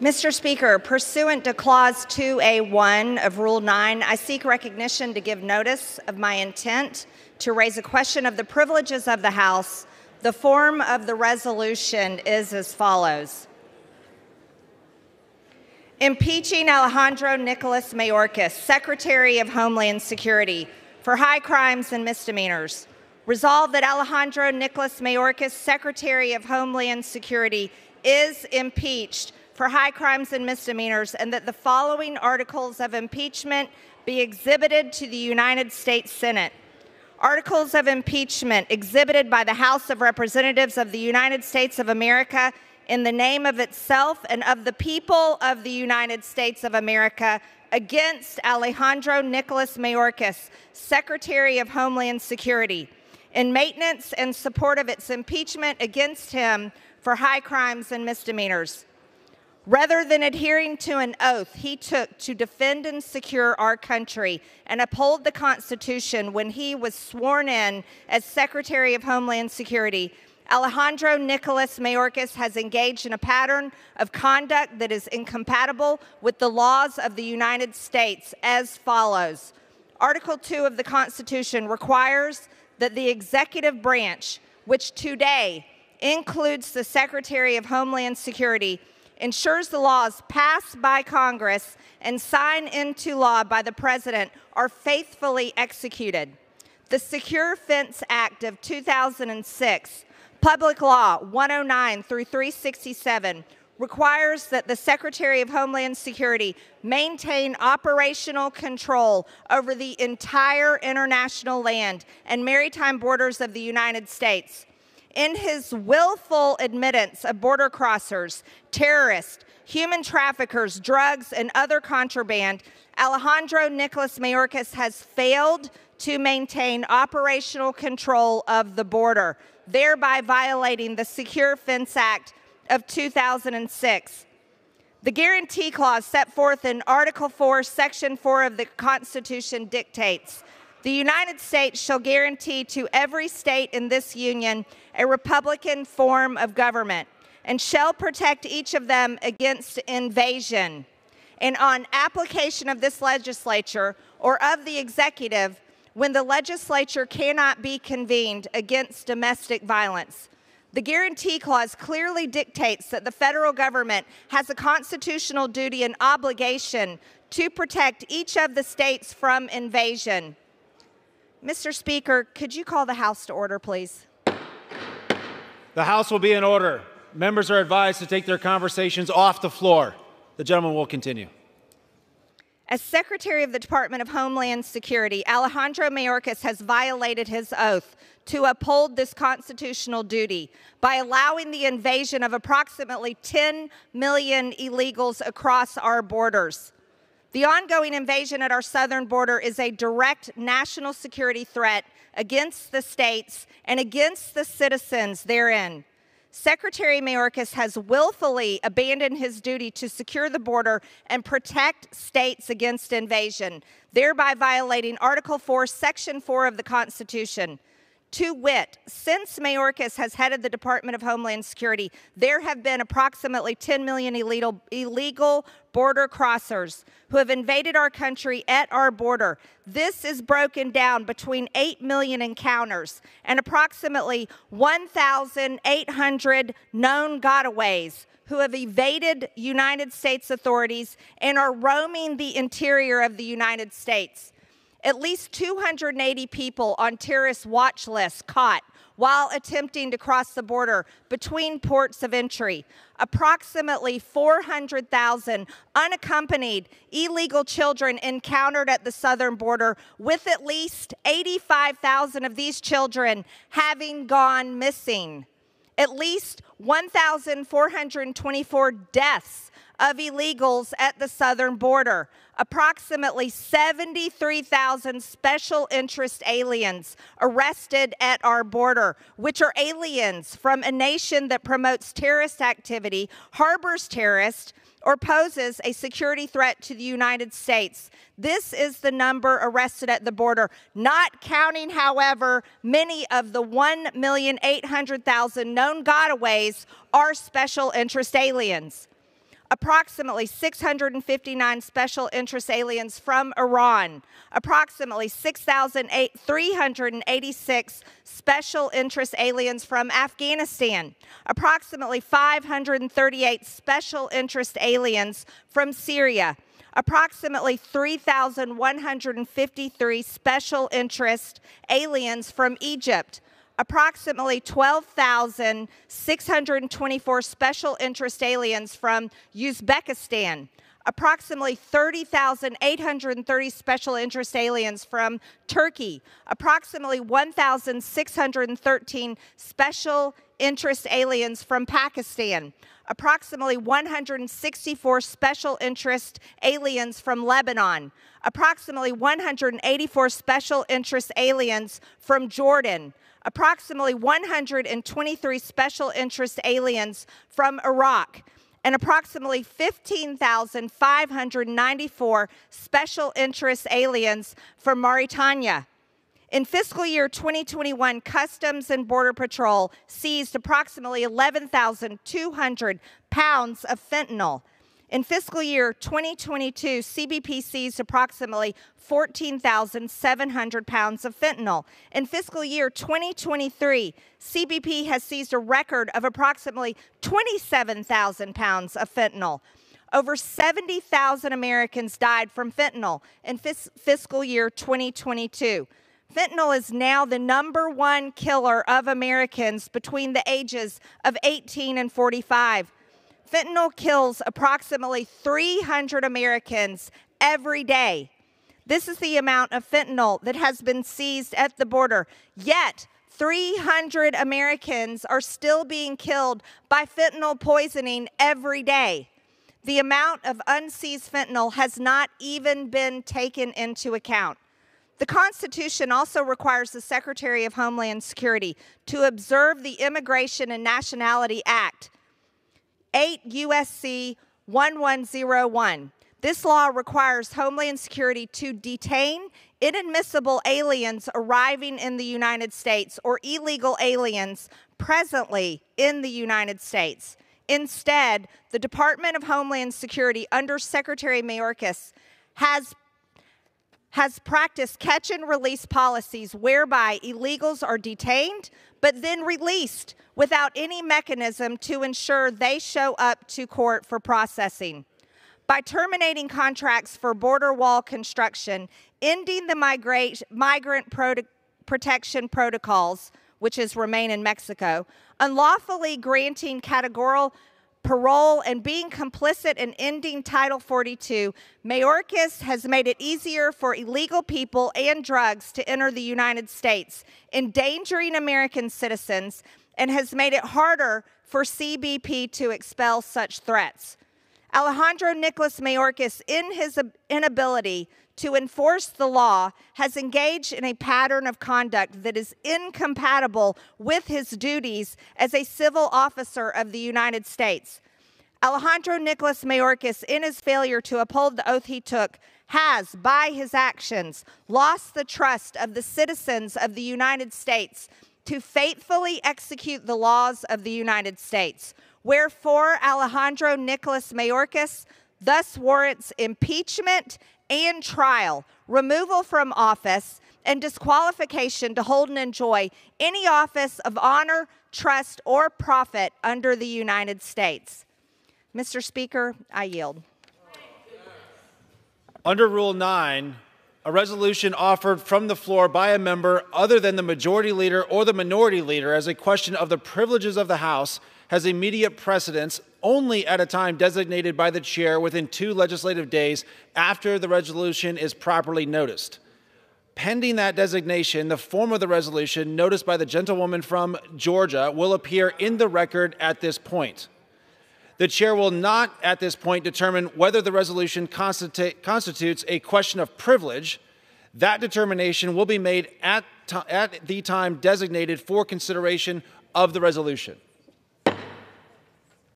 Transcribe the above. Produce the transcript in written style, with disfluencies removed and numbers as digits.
Mr. Speaker, pursuant to Clause 2A1 of Rule 9, I seek recognition to give notice of my intent to raise a question of the privileges of the House. The form of the resolution is as follows. Impeaching Alejandro Nicholas Mayorkas, Secretary of Homeland Security, for high crimes and misdemeanors. Resolved that Alejandro Nicholas Mayorkas, Secretary of Homeland Security, is impeached for high crimes and misdemeanors, and that the following articles of impeachment be exhibited to the United States Senate. Articles of impeachment exhibited by the House of Representatives of the United States of America in the name of itself and of the people of the United States of America against Alejandro Nicholas Mayorkas, Secretary of Homeland Security, in maintenance and support of its impeachment against him for high crimes and misdemeanors. Rather than adhering to an oath he took to defend and secure our country and uphold the Constitution when he was sworn in as Secretary of Homeland Security, Alejandro Nicholas Mayorkas has engaged in a pattern of conduct that is incompatible with the laws of the United States as follows. Article 2 of the Constitution requires that the executive branch, which today includes the Secretary of Homeland Security, ensures the laws passed by Congress and signed into law by the President are faithfully executed. The Secure Fence Act of 2006, Public Law 109 through 367, requires that the Secretary of Homeland Security maintain operational control over the entire international land and maritime borders of the United States. In his willful admittance of border crossers, terrorists, human traffickers, drugs, and other contraband, Alejandro Nicholas Mayorkas has failed to maintain operational control of the border, thereby violating the Secure Fence Act of 2006. The guarantee clause set forth in Article 4, Section 4 of the Constitution dictates, the United States shall guarantee to every state in this union a Republican form of government and shall protect each of them against invasion. And on application of this legislature or of the executive, when the legislature cannot be convened against domestic violence. The guarantee clause clearly dictates that the federal government has a constitutional duty and obligation to protect each of the states from invasion. Mr. Speaker, could you call the House to order, please? The House will be in order. Members are advised to take their conversations off the floor. The gentleman will continue. As Secretary of the Department of Homeland Security, Alejandro Mayorkas has violated his oath to uphold this constitutional duty by allowing the invasion of approximately 10 million illegals across our borders. The ongoing invasion at our southern border is a direct national security threat against the states and against the citizens therein. Secretary Mayorkas has willfully abandoned his duty to secure the border and protect states against invasion, thereby violating Article 4, Section 4 of the Constitution. To wit, since Mayorkas has headed the Department of Homeland Security, there have been approximately 10 million illegal border crossers who have invaded our country at our border. This is broken down between 8 million encounters and approximately 1,800 known gotaways who have evaded United States authorities and are roaming the interior of the United States. At least 280 people on terrorist watch lists caught while attempting to cross the border between ports of entry. Approximately 400,000 unaccompanied illegal children encountered at the southern border, with at least 85,000 of these children having gone missing. At least 1,424 deaths of illegals at the southern border. Approximately 73,000 special interest aliens arrested at our border, which are aliens from a nation that promotes terrorist activity, harbors terrorists, or poses a security threat to the United States. This is the number arrested at the border, not counting, however, many of the 1,800,000 known gotaways are special interest aliens. approximately 659 special interest aliens from Iran, approximately 6,386 special interest aliens from Afghanistan, approximately 538 special interest aliens from Syria, approximately 3,153 special interest aliens from Egypt, approximately 12,624 special interest aliens from Uzbekistan, approximately 30,830 special interest aliens from Turkey, approximately 1,613 special interest aliens from Pakistan, approximately 164 special interest aliens from Lebanon, approximately 184 special interest aliens from Jordan, approximately 123 special interest aliens from Iraq, and approximately 15,594 special interest aliens from Mauritania. In fiscal year 2021, Customs and Border Patrol seized approximately 11,200 pounds of fentanyl. In fiscal year 2022, CBP seized approximately 14,700 pounds of fentanyl. In fiscal year 2023, CBP has seized a record of approximately 27,000 pounds of fentanyl. Over 70,000 Americans died from fentanyl in fiscal year 2022. Fentanyl is now the #1 killer of Americans between the ages of 18 and 45. Fentanyl kills approximately 300 Americans every day. This is the amount of fentanyl that has been seized at the border. Yet, 300 Americans are still being killed by fentanyl poisoning every day. The amount of unseized fentanyl has not even been taken into account. The Constitution also requires the Secretary of Homeland Security to observe the Immigration and Nationality Act, 8 U.S.C. 1101. This law requires Homeland Security to detain inadmissible aliens arriving in the United States or illegal aliens presently in the United States. Instead, the Department of Homeland Security under Secretary Mayorkas has practiced catch and release policies whereby illegals are detained but then released without any mechanism to ensure they show up to court for processing. By terminating contracts for border wall construction, ending the migrant protection protocols, which is remain in Mexico, unlawfully granting categorical parole, and being complicit in ending Title 42, Mayorkas has made it easier for illegal people and drugs to enter the United States, endangering American citizens, and has made it harder for CBP to expel such threats. Alejandro Nicholas Mayorkas, in his inability to enforce the law, has engaged in a pattern of conduct that is incompatible with his duties as a civil officer of the United States. Alejandro Nicholas Mayorkas, in his failure to uphold the oath he took, has, by his actions, lost the trust of the citizens of the United States to faithfully execute the laws of the United States. Wherefore, Alejandro Nicholas Mayorkas thus warrants impeachment and trial, removal from office, and disqualification to hold and enjoy any office of honor, trust, or profit under the United States. Mr. Speaker, I yield. Under Rule 9, a resolution offered from the floor by a member other than the majority leader or the minority leader as a question of the privileges of the House has immediate precedence only at a time designated by the chair within 2 legislative days after the resolution is properly noticed. Pending that designation, the form of the resolution noticed by the gentlewoman from Georgia will appear in the record at this point. The chair will not at this point determine whether the resolution constitutes a question of privilege. That determination will be made at the time designated for consideration of the resolution.